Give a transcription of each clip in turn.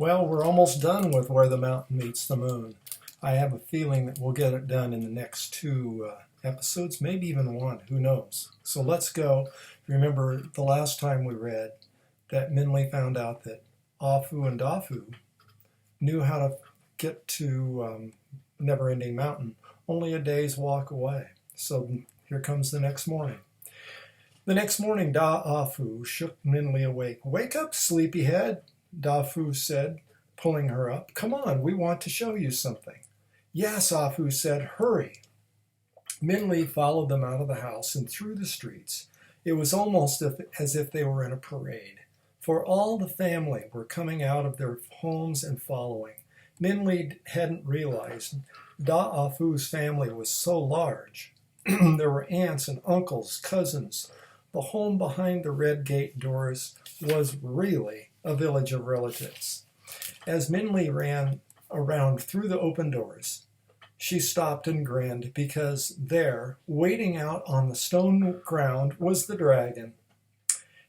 Well, we're almost done with Where the Mountain Meets the Moon. I have a feeling that we'll get it done in the next two episodes, maybe even one, who knows. So let's go. Remember the last time we read that Minli found out that Afu and Dafu knew how to get to Never-Ending Mountain only a day's walk away. So here comes the next morning. The next morning, Da-Afu shook Minli awake. "Wake up, sleepyhead," Dafu said, pulling her up. "Come on, we want to show you something." "Yes," Afu said, "hurry." Minli followed them out of the house and through the streets. It was almost as if they were in a parade, for all the family were coming out of their homes and following. Minli hadn't realized Da-Afu's family was so large. There were aunts and uncles, cousins. The home behind the red gate doors was really a village of relatives. As Minli ran around through the open doors, she stopped and grinned because there, waiting out on the stone ground, was the dragon.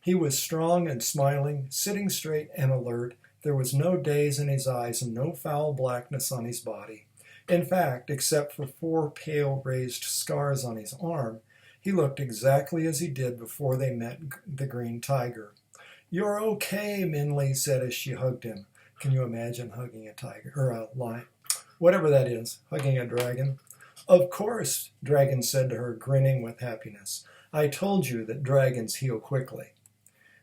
He was strong and smiling, sitting straight and alert. There was no daze in his eyes and no foul blackness on his body. In fact, except for 4 pale raised scars on his arm, he looked exactly as he did before they met the green tiger. "You're okay," Minli said as she hugged him. Can you imagine hugging a tiger, or a lion? Whatever that is, hugging a dragon. "Of course," Dragon said to her, grinning with happiness. "I told you that dragons heal quickly."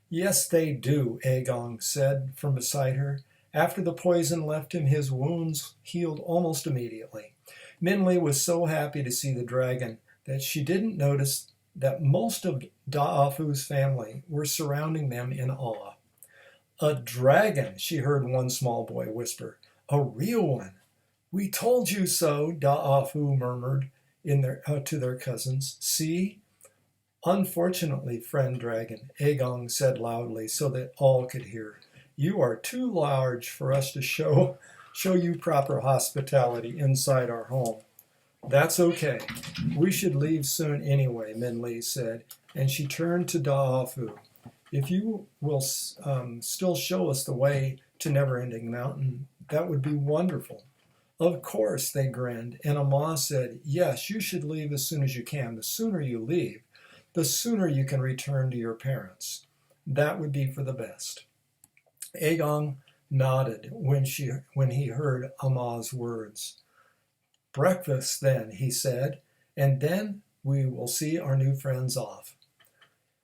"Yes, they do," Agong said from beside her. After the poison left him, his wounds healed almost immediately. Minli was so happy to see the dragon that she didn't notice that most of Da'afu's family were surrounding them in awe. "A dragon," she heard one small boy whisper. "A real one." "We told you so," Da'afu murmured to their cousins. "See?" "Unfortunately, friend dragon," Agong said loudly so that all could hear, "you are too large for us to show you proper hospitality inside our home." "That's okay. We should leave soon anyway," Minli said, and she turned to Da'afu. "If you will still show us the way to Never-Ending Mountain, that would be wonderful." "Of course," they grinned, and Amma said, "Yes, you should leave as soon as you can. The sooner you leave, the sooner you can return to your parents. That would be for the best." Agong nodded when he heard Amma's words. "Breakfast then," he said, "and then we will see our new friends off."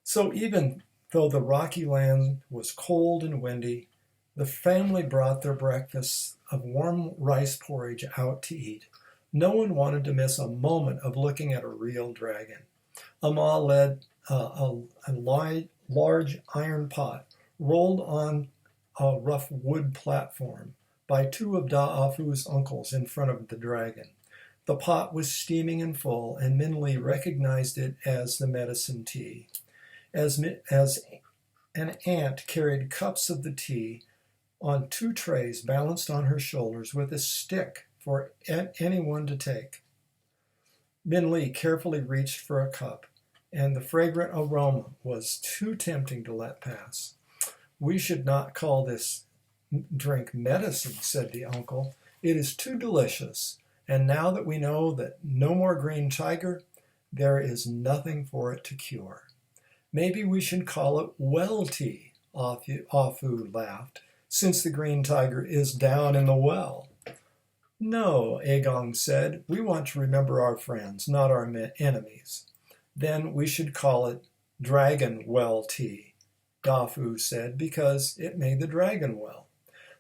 So even though the rocky land was cold and windy, the family brought their breakfasts of warm rice porridge out to eat. No one wanted to miss a moment of looking at a real dragon. Amma led a large iron pot rolled on a rough wood platform by 2 of Da'afu's uncles in front of the dragon. The pot was steaming and full, and Minli recognized it as the medicine tea. As an aunt carried cups of the tea on 2 trays balanced on her shoulders with a stick for anyone to take. Minli carefully reached for a cup, and the fragrant aroma was too tempting to let pass. "We should not call this drink medicine," said the uncle. "It is too delicious, and now that we know that no more green tiger, there is nothing for it to cure." "Maybe we should call it well tea," Afu laughed, "since the green tiger is down in the well." "No," Agong said, "we want to remember our friends, not our enemies." "Then we should call it dragon well tea," Dafu said, "because it made the dragon well."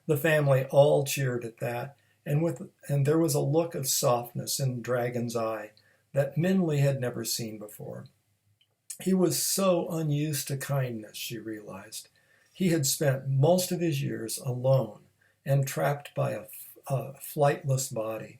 The family all cheered at that, and there was a look of softness in Dragon's eye that Minli had never seen before. He was so unused to kindness, she realized. He had spent most of his years alone and trapped by a flightless body.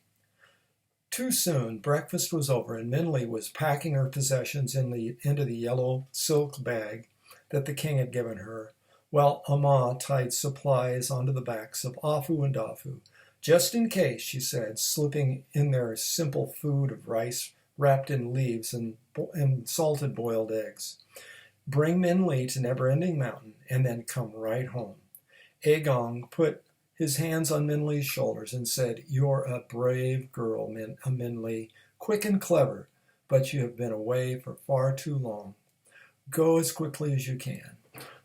Too soon, breakfast was over, and Minli was packing her possessions into the yellow silk bag that the king had given her, while Amma tied supplies onto the backs of Afu and Dafu. "Just in case," she said, slipping in their simple food of rice wrapped in leaves and salted boiled eggs. "Bring Minli to Never-Ending Mountain, and then come right home." Agong put his hands on Min Li's shoulders, and said, "You're a brave girl, Min Li, quick and clever, but you have been away for far too long. Go as quickly as you can."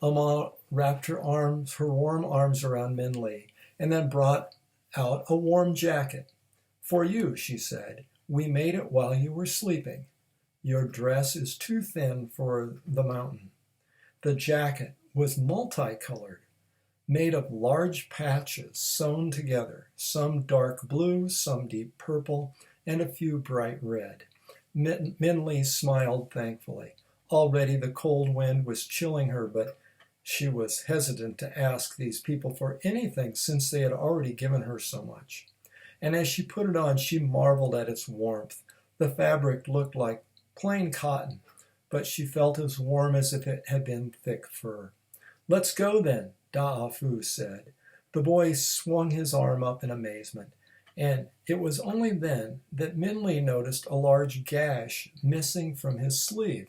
Amma wrapped her warm arms around Min Li, and then brought out a warm jacket. "For you," she said. "We made it while you were sleeping. Your dress is too thin for the mountain." The jacket was multicolored, made of large patches sewn together, some dark blue, some deep purple, and a few bright red. Min Li smiled thankfully. Already the cold wind was chilling her, but she was hesitant to ask these people for anything since they had already given her so much. And as she put it on, she marveled at its warmth. The fabric looked like plain cotton, but she felt as warm as if it had been thick fur. "Let's go then," Da'afu said. The boy swung his arm up in amazement, and it was only then that Min Li noticed a large gash missing from his sleeve.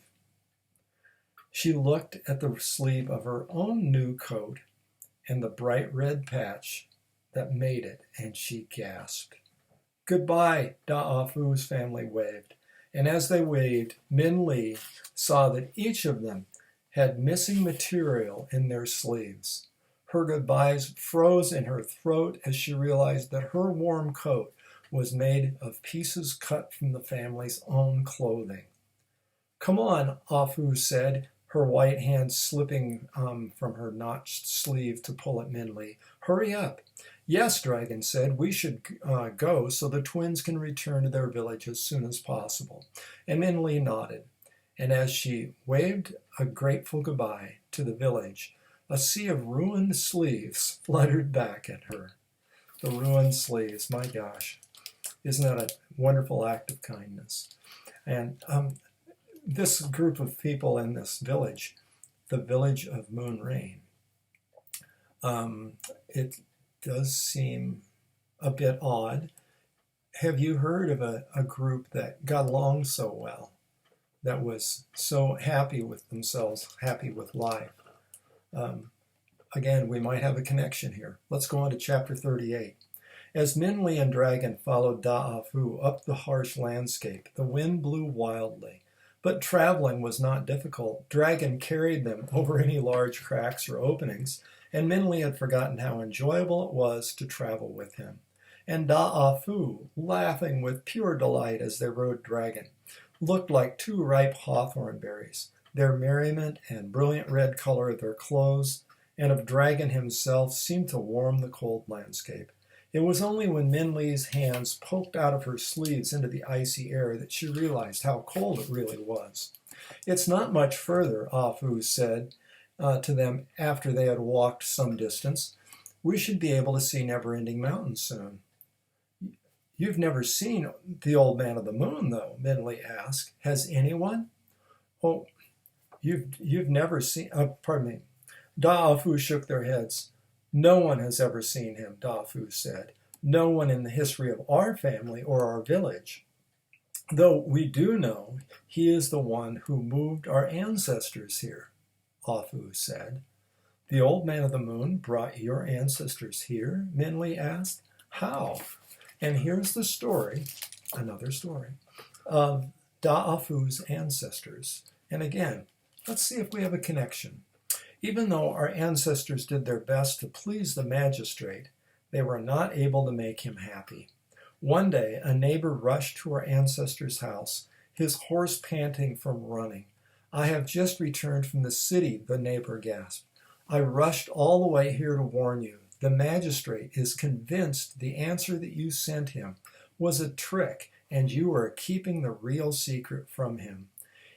She looked at the sleeve of her own new coat and the bright red patch that made it, and she gasped. "Goodbye," Da'afu's family waved. And as they waved, Min Li saw that each of them had missing material in their sleeves. Her goodbyes froze in her throat as she realized that her warm coat was made of pieces cut from the family's own clothing. "Come on," Afu said, her white hand slipping from her notched sleeve to pull at Min Li. "Hurry up." "Yes," Dragon said, "we should go so the twins can return to their village as soon as possible." And Min Li nodded. And as she waved a grateful goodbye to the village, a sea of ruined sleeves fluttered back at her. The ruined sleeves, my gosh. Isn't that a wonderful act of kindness? And this group of people in this village, the village of Moon Rain, it does seem a bit odd. Have you heard of a group that got along so well, that was so happy with themselves, happy with life? Again, we might have a connection here. Let's go on to chapter 38. As Min Li and Dragon followed Da'afu up the harsh landscape, the wind blew wildly. But traveling was not difficult. Dragon carried them over any large cracks or openings, and Min Li had forgotten how enjoyable it was to travel with him. And Da'afu, laughing with pure delight as they rode Dragon, looked like two ripe hawthorn berries. Their merriment and brilliant red color of their clothes and of Dragon himself seemed to warm the cold landscape. It was only when Min Li's hands poked out of her sleeves into the icy air that she realized how cold it really was. "It's not much further," Afu said to them after they had walked some distance. "We should be able to see Never-Ending Mountain soon." "You've never seen the Old Man of the Moon, though?" Min Li asked. "Has anyone?" "Oh, you've never seen... pardon me." Da'afu shook their heads. "No one has ever seen him," Da'afu said. "No one in the history of our family or our village. Though we do know he is the one who moved our ancestors here," Afu said. "The Old Man of the Moon brought your ancestors here?" Min Li asked. "How?" And here's the story, another story, of Da'afu's ancestors. And again, let's see if we have a connection. Even though our ancestors did their best to please the magistrate, they were not able to make him happy. One day, a neighbor rushed to our ancestor's house, his horse panting from running. "I have just returned from the city," the neighbor gasped. "I rushed all the way here to warn you. The magistrate is convinced the answer that you sent him was a trick, and you are keeping the real secret from him.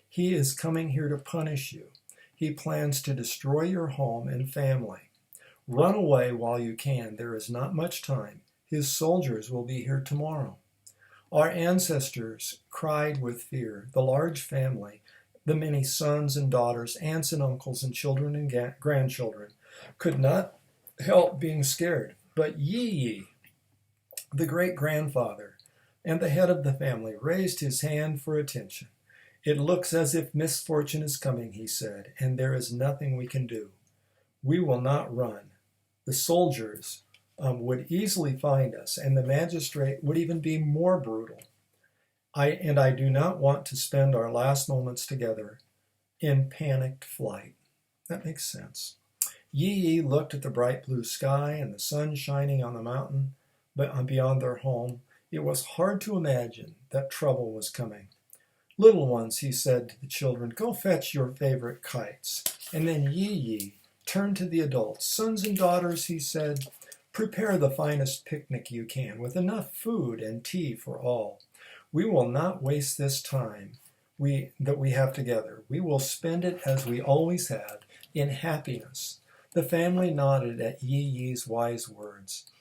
He is coming here to punish you. He plans to destroy your home and family. Run away while you can. There is not much time. His soldiers will be here tomorrow." Our ancestors cried with fear. The large family, the many sons and daughters, aunts and uncles, and children and grandchildren, could not help being scared. But Yi, the great-grandfather and the head of the family, raised his hand for attention. "It looks as if misfortune is coming," he said, "and there is nothing we can do. We will not run. The soldiers would easily find us, and the magistrate would even be more brutal. I do not want to spend our last moments together in panicked flight. That makes sense. Yi Yi looked at the bright blue sky and the sun shining on the mountain beyond their home. It was hard to imagine that trouble was coming. Little ones, he said to the children, go fetch your favorite kites. And then Yi Yi turned to the adults. Sons and daughters, he said, prepare the finest picnic you can with enough food and tea for all. We will not waste this time that we have together. We will spend it as we always have, in happiness. The family nodded at Yi Yi's wise words.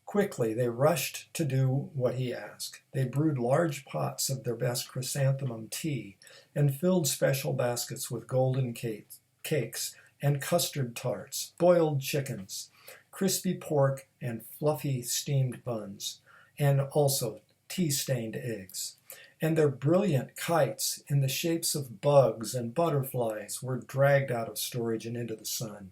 Quickly, they rushed to do what he asked. They brewed large pots of their best chrysanthemum tea and filled special baskets with golden cakes and custard tarts, boiled chickens, crispy pork, and fluffy steamed buns, and also tea-stained eggs. And their brilliant kites in the shapes of bugs and butterflies were dragged out of storage and into the sun.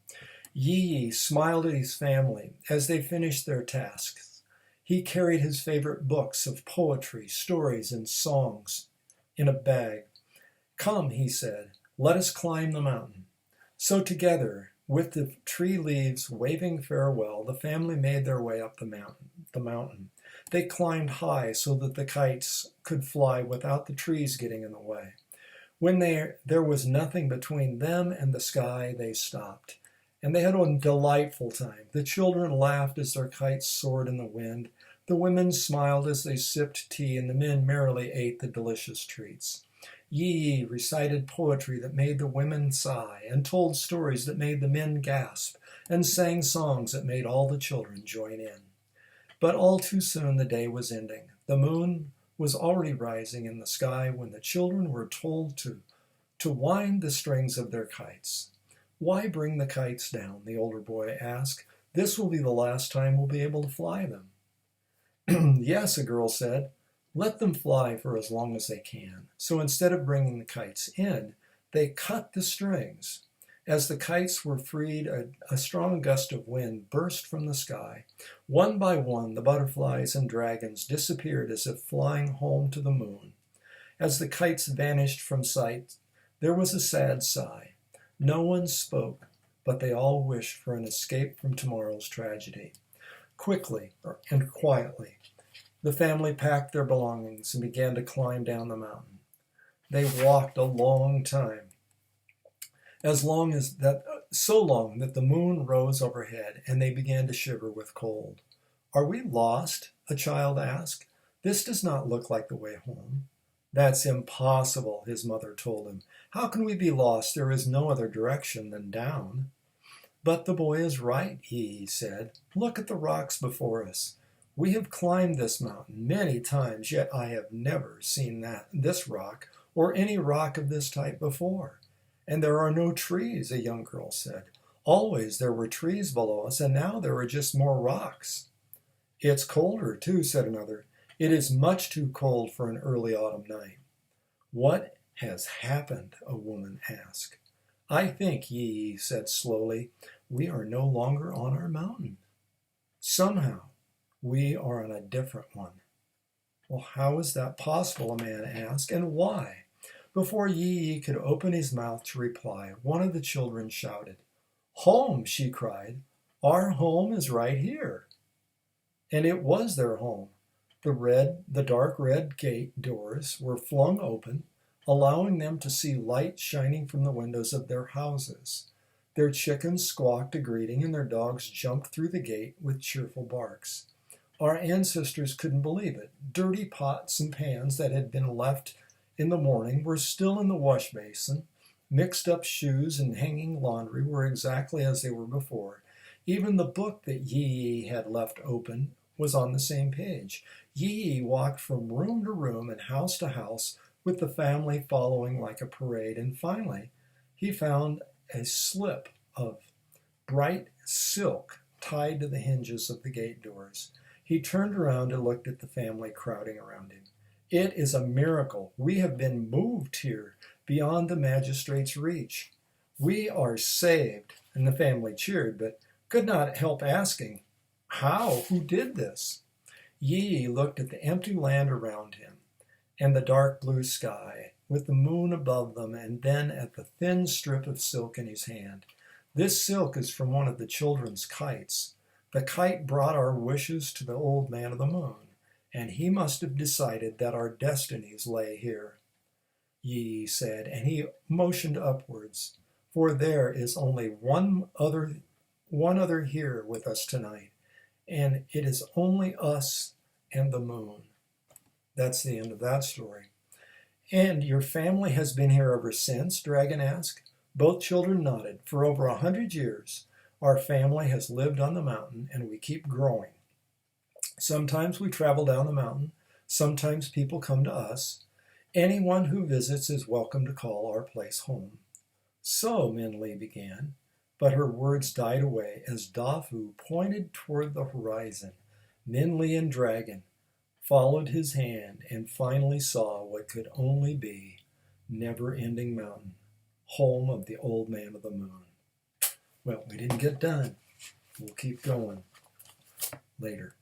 Yi Yi smiled at his family as they finished their tasks. He carried his favorite books of poetry, stories, and songs in a bag. Come, he said, let us climb the mountain. So together, with the tree leaves waving farewell, the family made their way up the mountain. They climbed high so that the kites could fly without the trees getting in the way. When there was nothing between them and the sky, they stopped. And they had a delightful time. The children laughed as their kites soared in the wind. The women smiled as they sipped tea, and the men merrily ate the delicious treats. Yi Yi recited poetry that made the women sigh, and told stories that made the men gasp, and sang songs that made all the children join in. But all too soon the day was ending. The moon was already rising in the sky when the children were told to wind the strings of their kites. Why bring the kites down? The older boy asked. This will be the last time we'll be able to fly them. Yes, a girl said. Let them fly for as long as they can. So instead of bringing the kites in, they cut the strings. As the kites were freed, a strong gust of wind burst from the sky. One by one, the butterflies and dragons disappeared as if flying home to the moon. As the kites vanished from sight, there was a sad sigh. No one spoke, but they all wished for an escape from tomorrow's tragedy. Quickly and quietly, the family packed their belongings and began to climb down the mountain. They walked a long time, so long that the moon rose overhead, and they began to shiver with cold. Are we lost? A child asked. This does not look like the way home. That's impossible, his mother told him. How can we be lost? There is no other direction than down. But the boy is right, he said. Look at the rocks before us. We have climbed this mountain many times, yet I have never seen this rock or any rock of this type before. And there are no trees, a young girl said. Always there were trees below us, and now there are just more rocks. It's colder, too, said another. It is much too cold for an early autumn night. What has happened? A woman asked. I think, Yi Yi said slowly, we are no longer on our mountain. Somehow, we are on a different one. Well, how is that possible? A man asked, and why? Before Yi Yi could open his mouth to reply, one of the children shouted. Home, she cried. Our home is right here. And it was their home. The dark red gate doors were flung open, allowing them to see light shining from the windows of their houses. Their chickens squawked a greeting, and their dogs jumped through the gate with cheerful barks. Our ancestors couldn't believe it. Dirty pots and pans that had been left in the morning were still in the wash basin. Mixed up shoes and hanging laundry were exactly as they were before. Even the book that Yi Yi had left open was on the same page. Yi Yi walked from room to room and house to house with the family following like a parade, and finally he found a slip of bright silk tied to the hinges of the gate doors. He turned around and looked at the family crowding around him. It is a miracle. We have been moved here beyond the magistrate's reach. We are saved. And the family cheered, but could not help asking, How? Who did this? Yi looked at the empty land around him and the dark blue sky with the moon above them, and then at the thin strip of silk in his hand. This silk is from one of the children's kites. The kite brought our wishes to the old man of the moon, and he must have decided that our destinies lay here. Yi said, and he motioned upwards, for there is only one other here with us tonight, and it is only us and the moon. That's the end of that story. And your family has been here ever since? Dragon asked. Both children nodded. For over 100 years, our family has lived on the mountain, and we keep growing. Sometimes we travel down the mountain. Sometimes people come to us. Anyone who visits is welcome to call our place home. So, Min Li began, but her words died away as Dafu pointed toward the horizon. Min Li and Dragon followed his hand and finally saw what could only be Never-Ending Mountain, home of the old man of the moon. Well, we didn't get done. We'll keep going later.